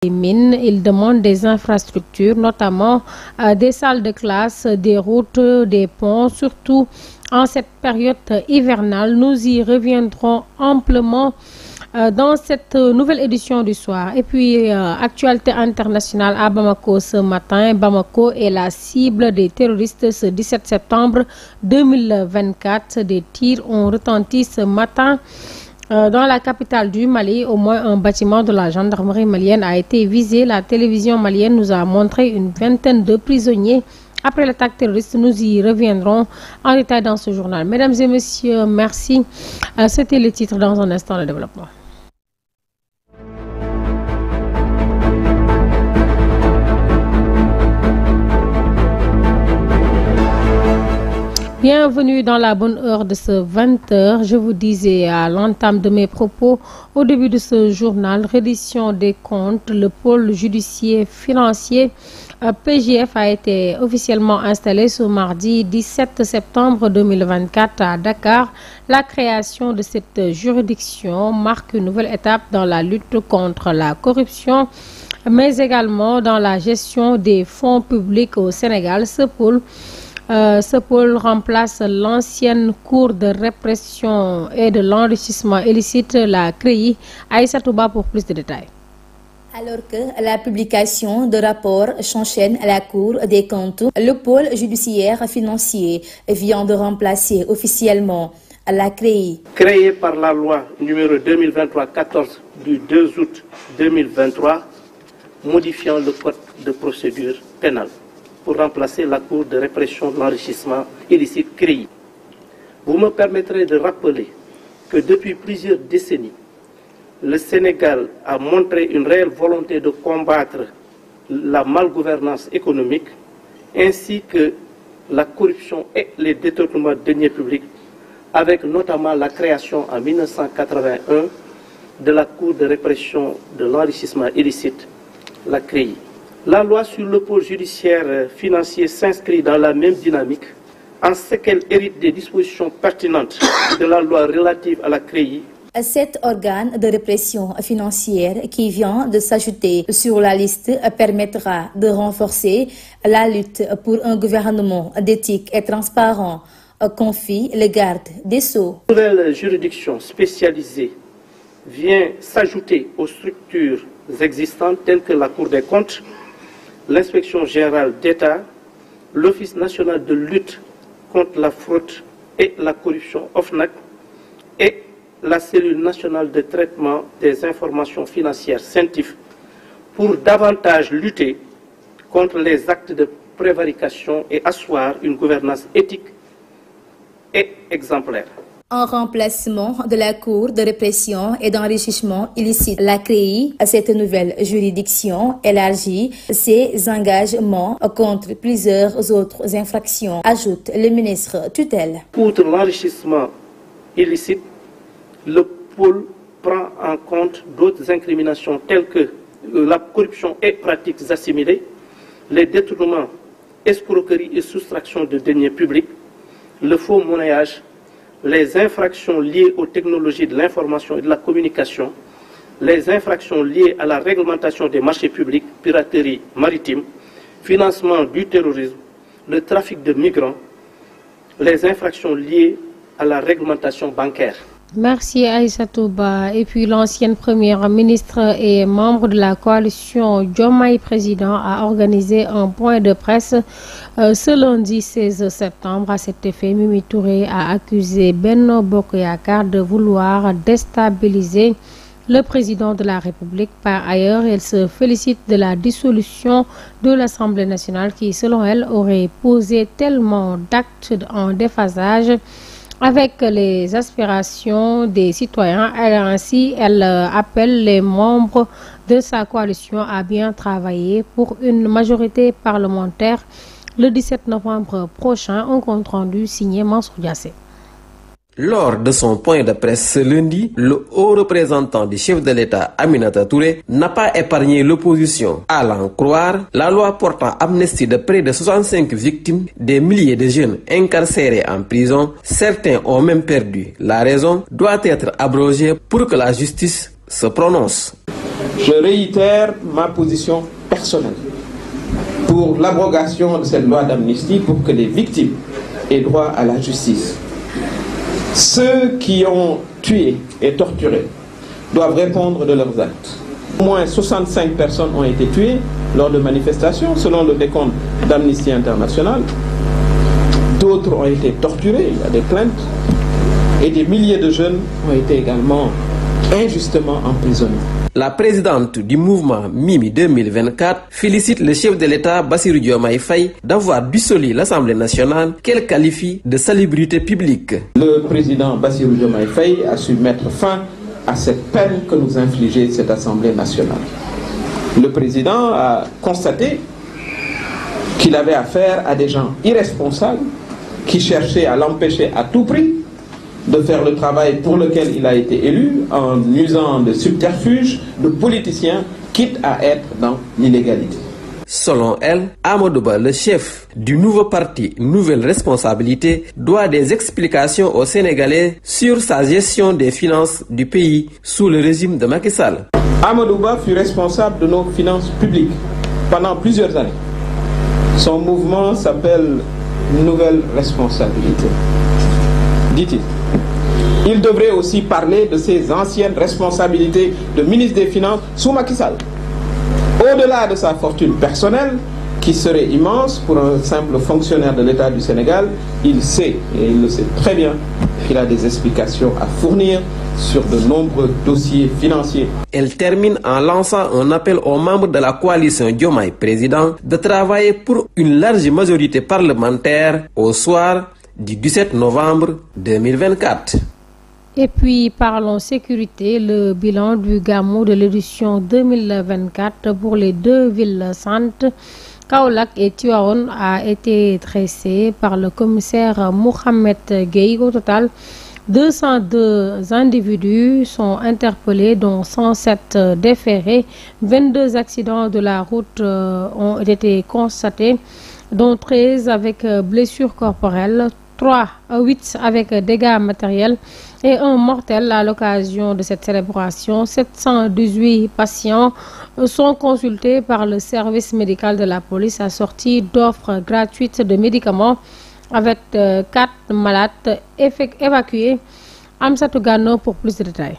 des mines. Il demande des infrastructures, notamment des salles de classe, des routes, des ponts, surtout en cette période hivernale. Nous y reviendrons amplement dans cette nouvelle édition du soir. Et puis, actualité internationale à Bamako ce matin. Bamako est la cible des terroristes ce 17 septembre 2024. Des tirs ont retenti ce matin dans la capitale du Mali. Au moins un bâtiment de la gendarmerie malienne a été visé. La télévision malienne nous a montré une vingtaine de prisonniers. Après l'attaque terroriste, nous y reviendrons en détail dans ce journal. Mesdames et messieurs, merci. C'était le titre. Dans un instant, le développement. Bienvenue dans la bonne heure de ce 20h. Je vous disais à l'entame de mes propos au début de ce journal, reddition des comptes, le pôle judiciaire financier PJF a été officiellement installé ce mardi 17 septembre 2024 à Dakar. La création de cette juridiction marque une nouvelle étape dans la lutte contre la corruption, mais également dans la gestion des fonds publics au Sénégal. Ce pôle remplace l'ancienne Cour de répression et de l'enrichissement illicite, la CREI. Aïssa Touba pour plus de détails. Alors que la publication de rapports s'enchaîne à la Cour des comptes, le pôle judiciaire financier vient de remplacer officiellement la CREI. Créée par la loi numéro 2023-14 du 2 août 2023, modifiant le code de procédure pénale pour remplacer la Cour de répression de l'enrichissement illicite CREI. Vous me permettrez de rappeler que depuis plusieurs décennies, le Sénégal a montré une réelle volonté de combattre la malgouvernance économique ainsi que la corruption et les détournements de deniers publics, avec notamment la création en 1981 de la Cour de répression de l'enrichissement illicite, la CREI. La loi sur le pôle judiciaire financier s'inscrit dans la même dynamique en ce qu'elle hérite des dispositions pertinentes de la loi relative à la CREI. Cet organe de répression financière qui vient de s'ajouter sur la liste permettra de renforcer la lutte pour un gouvernement d'éthique et transparent, confie le garde des Sceaux. Une nouvelle juridiction spécialisée vient s'ajouter aux structures existantes telles que la Cour des comptes, l'Inspection générale d'État, l'Office national de lutte contre la fraude et la corruption OFNAC et la cellule nationale de traitement des informations financières CENTIF pour davantage lutter contre les actes de prévarication et asseoir une gouvernance éthique et exemplaire. En remplacement de la Cour de répression et d'enrichissement illicite, la CREI, cette nouvelle juridiction élargit ses engagements contre plusieurs autres infractions, ajoute le ministre tutelle. Outre l'enrichissement illicite, le pôle prend en compte d'autres incriminations telles que la corruption et pratiques assimilées, les détournements, escroqueries et soustraction de deniers publics, le faux monnayage, les infractions liées aux technologies de l'information et de la communication, les infractions liées à la réglementation des marchés publics, piraterie maritime, financement du terrorisme, le trafic de migrants, les infractions liées à la réglementation bancaire. Merci Aïssa Touba. Et puis l'ancienne première ministre et membre de la coalition Diomaye Président a organisé un point de presse ce lundi 16 septembre. À cet effet, Mimi Touré a accusé Benno Bokk Yakaar de vouloir déstabiliser le président de la République. Par ailleurs, elle se félicite de la dissolution de l'Assemblée nationale qui, selon elle, aurait posé tellement d'actes en déphasage avec les aspirations des citoyens. Elle appelle les membres de sa coalition à bien travailler pour une majorité parlementaire le 17 novembre prochain. Un compte rendu signé Mansour Diassé. Lors de son point de presse ce lundi, le haut représentant du chef de l'État, Aminata Touré, n'a pas épargné l'opposition. À l'en croire, la loi portant amnistie de près de 65 victimes, des milliers de jeunes incarcérés en prison, certains ont même perdu la raison, doit être abrogée pour que la justice se prononce. je réitère ma position personnelle pour l'abrogation de cette loi d'amnistie pour que les victimes aient droit à la justice. Ceux qui ont tué et torturé doivent répondre de leurs actes. Au moins 65 personnes ont été tuées lors de manifestations, selon le décompte d'Amnesty International. D'autres ont été torturés, il y a des plaintes. Et des milliers de jeunes ont été également injustement emprisonnés. La présidente du mouvement Mimi 2024 félicite le chef de l'État Bassirou Diomaye Faye d'avoir dissolu l'Assemblée nationale qu'elle qualifie de salubrité publique. Le président Bassirou Diomaye Faye a su mettre fin à cette peine que nous infligeait cette Assemblée nationale. Le président a constaté qu'il avait affaire à des gens irresponsables qui cherchaient à l'empêcher à tout prix de faire le travail pour lequel il a été élu en usant de subterfuges de politiciens, quitte à être dans l'illégalité. Selon elle, Amadou Ba, le chef du nouveau parti Nouvelle Responsabilité, doit des explications aux Sénégalais sur sa gestion des finances du pays sous le régime de Macky Sall. Amadou Ba fut responsable de nos finances publiques pendant plusieurs années. Son mouvement s'appelle Nouvelle Responsabilité. Dit-il. Il devrait aussi parler de ses anciennes responsabilités de ministre des Finances sous Macky Sall. Au-delà de sa fortune personnelle, qui serait immense pour un simple fonctionnaire de l'État du Sénégal, il sait, et il le sait très bien, qu'il a des explications à fournir sur de nombreux dossiers financiers. Elle termine en lançant un appel aux membres de la coalition Diomaye Président de travailler pour une large majorité parlementaire au soir du 17 novembre 2024. Et puis parlons sécurité, le bilan du Gamou de l'édition 2024 pour les deux villes saintes, Kaolack et Tivaouane, a été dressé par le commissaire Mohamed Gueye. Au total, 202 individus sont interpellés, dont 107 déférés. 22 accidents de la route ont été constatés, dont 13 avec blessures corporelles, 8 avec dégâts matériels et un mortel. À l'occasion de cette célébration, 718 patients sont consultés par le service médical de la police assorti d'offres gratuites de médicaments avec 4 malades évacués. Amsatou Gano pour plus de détails.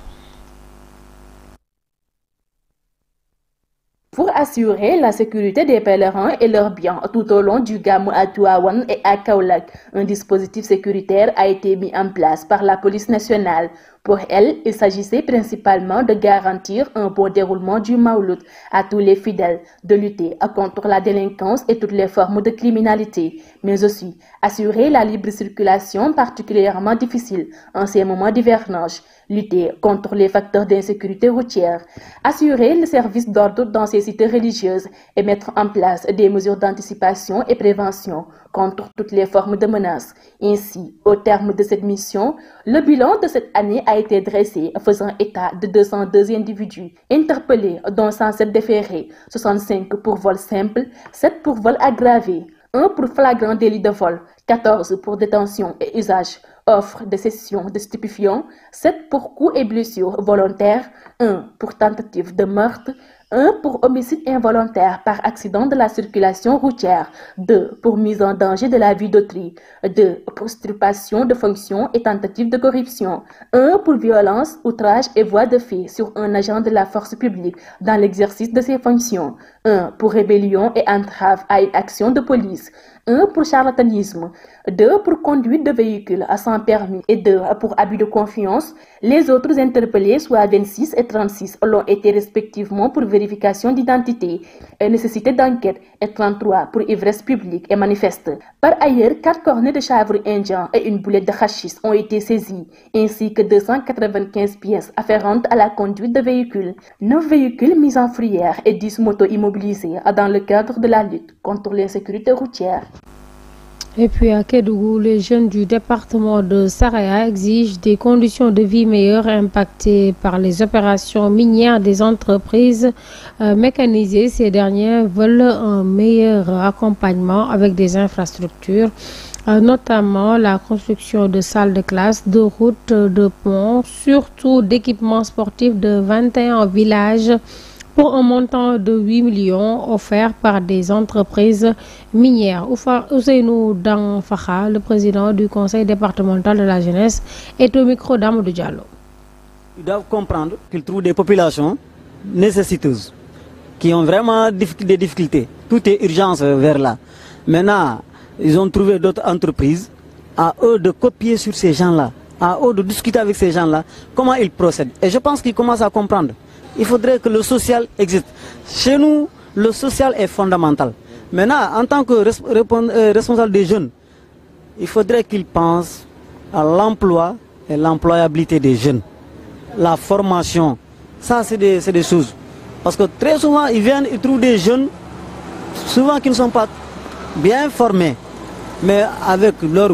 Pour assurer la sécurité des pèlerins et leurs biens tout au long du Gamou à Tivaouane et à Kaolack, un dispositif sécuritaire a été mis en place par la police nationale. Pour elle, il s'agissait principalement de garantir un bon déroulement du Mawlud à tous les fidèles, de lutter contre la délinquance et toutes les formes de criminalité, mais aussi assurer la libre circulation particulièrement difficile en ces moments d'hivernage, lutter contre les facteurs d'insécurité routière, assurer le service d'ordre dans ces cités religieuses et mettre en place des mesures d'anticipation et prévention contre toutes les formes de menaces. Ainsi, au terme de cette mission, le bilan de cette année a été dressé faisant état de 202 individus interpellés, dont 107 déférés, 65 pour vol simple, 7 pour vol aggravé, 1 pour flagrant délit de vol, 14 pour détention et usage, offre de cession de stupéfiants, 7 pour coups et blessures volontaires, 1 pour tentative de meurtre, 1 pour homicide involontaire par accident de la circulation routière, 2 pour mise en danger de la vie d'autrui, 2 pour usurpation de fonction et tentative de corruption, 1 pour violence, outrage et voie de fait sur un agent de la force publique dans l'exercice de ses fonctions, 1 pour rébellion et entrave à une action de police, 1 pour charlatanisme, 2 pour conduite de véhicule sans permis et 2 pour abus de confiance. Les autres interpellés, soit 26 et 36, l'ont été respectivement pour vérification d'identité et nécessité d'enquête et 33 pour ivresse publique et manifeste. Par ailleurs, 4 cornets de chanvre indien et une boulette de hachis ont été saisis, ainsi que 295 pièces afférentes à la conduite de véhicules, 9 véhicules mis en fourrière et 10 motos immobilisées dans le cadre de la lutte contre l'insécurité routière. Et puis à Kédougou, les jeunes du département de Saraya exigent des conditions de vie meilleures impactées par les opérations minières des entreprises mécanisées. Ces derniers veulent un meilleur accompagnement avec des infrastructures, notamment la construction de salles de classe, de routes, de ponts, surtout d'équipements sportifs de 21 villages pour un montant de 8 millions offert par des entreprises minières. Ousseynou Danfakha, le président du conseil départemental de la jeunesse, est au micro d'Amadou Diallo. Ils doivent comprendre qu'ils trouvent des populations nécessiteuses, qui ont vraiment des difficultés. Tout est urgence vers là. Maintenant, ils ont trouvé d'autres entreprises, à eux de copier sur ces gens-là, à eux de discuter avec ces gens-là, comment ils procèdent. Et je pense qu'ils commencent à comprendre. Il faudrait que le social existe. Chez nous, le social est fondamental. Maintenant, en tant que responsable des jeunes, il faudrait qu'ils pensent à l'emploi et l'employabilité des jeunes. La formation, ça c'est des choses. Parce que très souvent, ils viennent, ils trouvent des jeunes, souvent qui ne sont pas bien formés, mais avec leur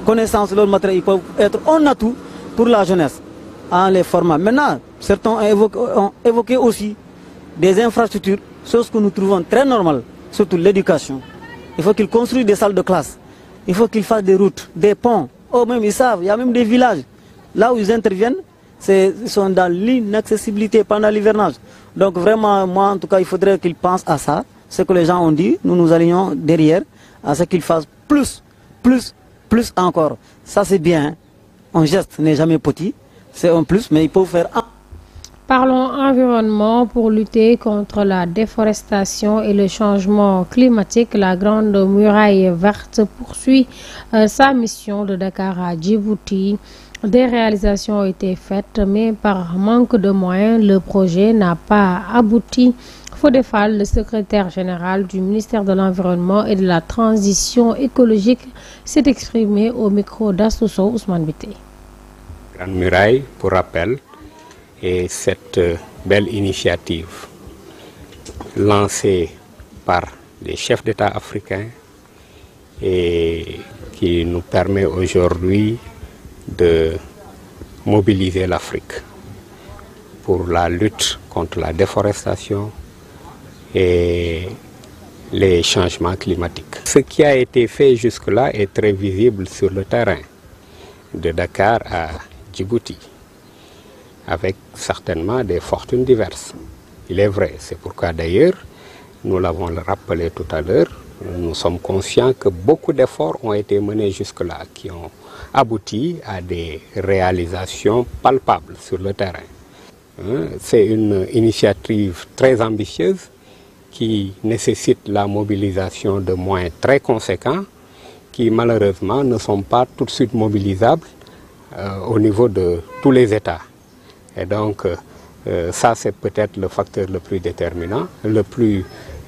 connaissance, leur matériel, ils peuvent être un atout pour la jeunesse en les formant. Maintenant, certains ont évoqué aussi des infrastructures, chose que nous trouvons très normales, surtout l'éducation. Il faut qu'ils construisent des salles de classe, il faut qu'ils fassent des routes, des ponts. Oh, même ils savent, il y a même des villages. Là où ils interviennent, ils sont dans l'inaccessibilité pendant l'hivernage. Donc vraiment, moi en tout cas, il faudrait qu'ils pensent à ça. Ce que les gens ont dit, nous allions derrière, à ce qu'ils fassent plus encore. Ça c'est bien, un geste n'est jamais petit, c'est un plus, mais il faut faire un. Parlons environnement. Pour lutter contre la déforestation et le changement climatique. La Grande Muraille Verte poursuit sa mission de Dakar à Djibouti. Des réalisations ont été faites, mais par manque de moyens, le projet n'a pas abouti. Fodefal, le secrétaire général du ministère de l'Environnement et de la Transition écologique, s'est exprimé au micro d'Assousso Ousmane Bité. Grande Muraille, pour rappel, est cette belle initiative lancée par les chefs d'État africains et qui nous permet aujourd'hui de mobiliser l'Afrique pour la lutte contre la déforestation et les changements climatiques. Ce qui a été fait jusque-là est très visible sur le terrain, de Dakar à Djibouti, avec certainement des fortunes diverses. Il est vrai, c'est pourquoi d'ailleurs, nous l'avons rappelé tout à l'heure, nous sommes conscients que beaucoup d'efforts ont été menés jusque-là, qui ont abouti à des réalisations palpables sur le terrain. C'est une initiative très ambitieuse qui nécessite la mobilisation de moyens très conséquents qui malheureusement ne sont pas tout de suite mobilisables au niveau de tous les États. Et donc ça c'est peut-être le facteur le plus déterminant, le plus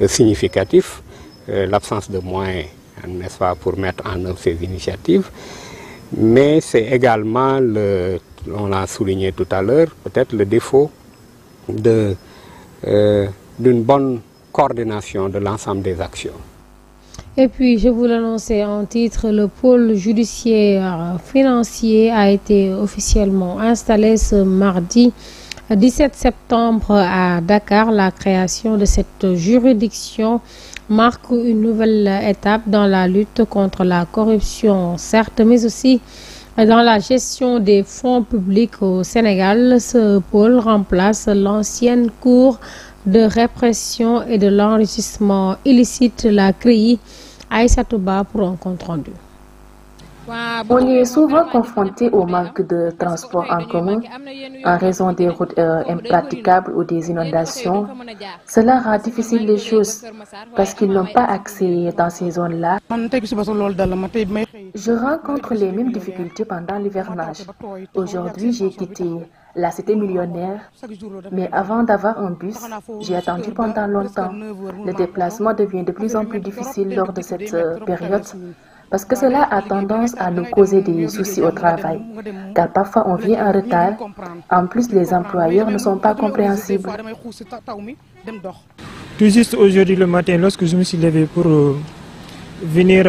significatif, l'absence de moyens, n'est-ce pas, pour mettre en œuvre ces initiatives. Mais c'est également, on l'a souligné tout à l'heure, peut-être le défaut d'une bonne coordination de l'ensemble des actions. Et puis, je vous l'annonçais en titre, le pôle judiciaire financier a été officiellement installé ce mardi 17 septembre à Dakar. La création de cette juridiction marque une nouvelle étape dans la lutte contre la corruption, certes, mais aussi dans la gestion des fonds publics au Sénégal. Ce pôle remplace l'ancienne cour de répression et de l'enrichissement illicite, la CREI. Aïssa Touba pour un compte rendu. On est souvent confronté au manque de transport en commun en raison des routes impraticables ou des inondations. Cela rend difficile les choses parce qu'ils n'ont pas accès dans ces zones-là. Je rencontre les mêmes difficultés pendant l'hivernage. Aujourd'hui, j'ai quitté la cité millionnaire, mais avant d'avoir un bus, j'ai attendu pendant longtemps. Le déplacement devient de plus en plus difficile lors de cette période. Parce que cela a tendance à nous causer des soucis au travail, car parfois on vient en retard. En plus, les employeurs ne sont pas compréhensibles. Tout juste aujourd'hui le matin, lorsque je me suis levé pour venir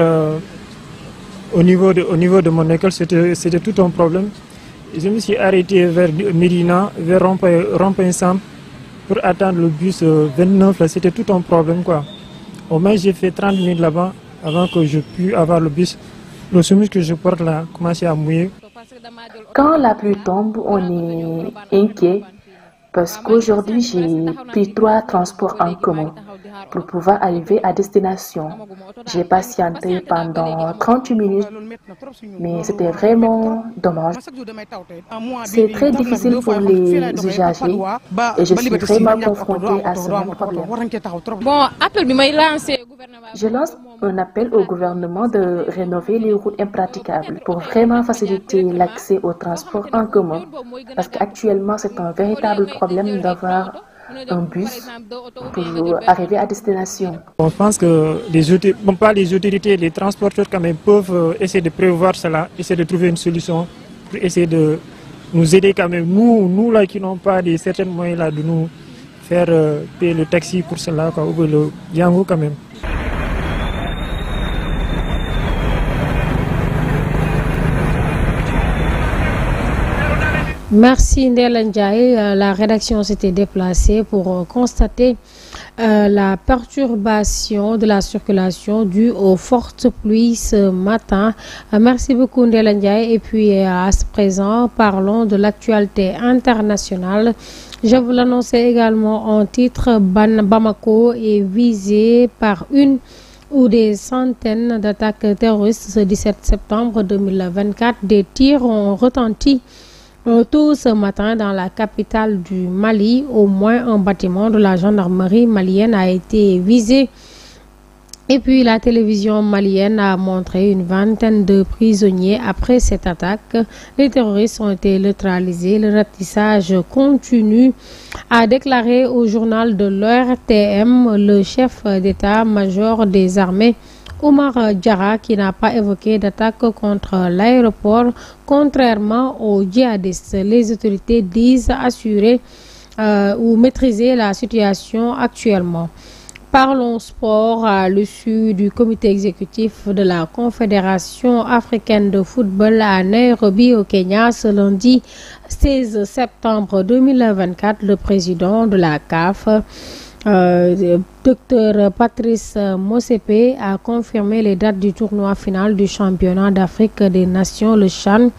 au niveau de mon école, c'était tout un problème. Je me suis arrêté vers Médina, vers Rond-Point pour attendre le bus 29. C'était tout un problème, quoi. Au moins, j'ai fait 30 minutes là-bas avant que je puisse avoir le bus. Le chemise que je porte là commençait à mouiller. Quand la pluie tombe, on est inquiet Parce qu'aujourd'hui, j'ai pris 3 transports en commun pour pouvoir arriver à destination. J'ai patienté pendant 38 minutes, mais c'était vraiment dommage. C'est très difficile pour les usagers et je suis vraiment confrontée à ce même problème. Je lance un appel au gouvernement de rénover les routes impraticables pour vraiment faciliter l'accès au transport en commun, parce qu'actuellement c'est un véritable problème d'avoir un bus pour arriver à destination. On pense que les autorités, les transporteurs quand même peuvent essayer de prévoir cela, essayer de trouver une solution pour essayer de nous aider quand même, nous là qui n'ont pas de certains moyens là, de nous faire payer le taxi pour cela, quoi, ou le Yango quand même. Merci Ndella Ndiaye. La rédaction s'était déplacée pour constater la perturbation de la circulation due aux fortes pluies ce matin. Merci beaucoup Ndella Ndiaye. Et puis à ce présent, parlons de l'actualité internationale. Je vous l'annonçais également en titre, Bamako est visé par une ou des centaines d'attaques terroristes ce 17 septembre 2024. Des tirs ont retenti tôt ce matin dans la capitale du Mali. Au moins un bâtiment de la gendarmerie malienne a été visé. Et puis la télévision malienne a montré une vingtaine de prisonniers après cette attaque. Les terroristes ont été neutralisés. Le ratissage continue, a déclaré au journal de l'ORTM le chef d'état-major des armées Oumar Diarra, qui n'a pas évoqué d'attaque contre l'aéroport, contrairement aux djihadistes. Les autorités disent assurer ou maîtriser la situation actuellement. Parlons sport à l'issue du comité exécutif de la Confédération africaine de football à Nairobi au Kenya ce lundi 16 septembre 2024. Le président de la CAF, Dr Patrice Motsepe, a confirmé les dates du tournoi final du championnat d'Afrique des Nations, le CHAN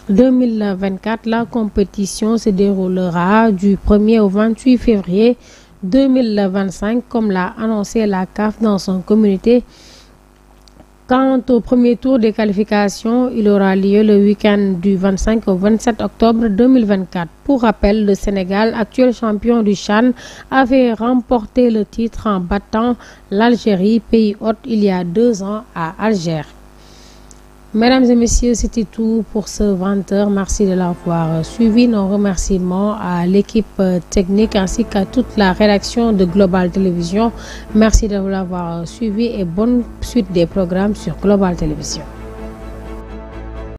2024. La compétition se déroulera du 1er au 28 février 2025, comme l'a annoncé la CAF dans son communiqué. Quant au premier tour des qualifications, il aura lieu le week-end du 25 au 27 octobre 2024. Pour rappel, le Sénégal, actuel champion du CHAN, avait remporté le titre en battant l'Algérie, pays hôte, il y a 2 ans à Alger. Mesdames et messieurs, c'était tout pour ce 20h. Merci de l'avoir suivi. Nos remerciements à l'équipe technique ainsi qu'à toute la rédaction de Global Télévision. Merci de l'avoir suivi et bonne suite des programmes sur Global Télévision.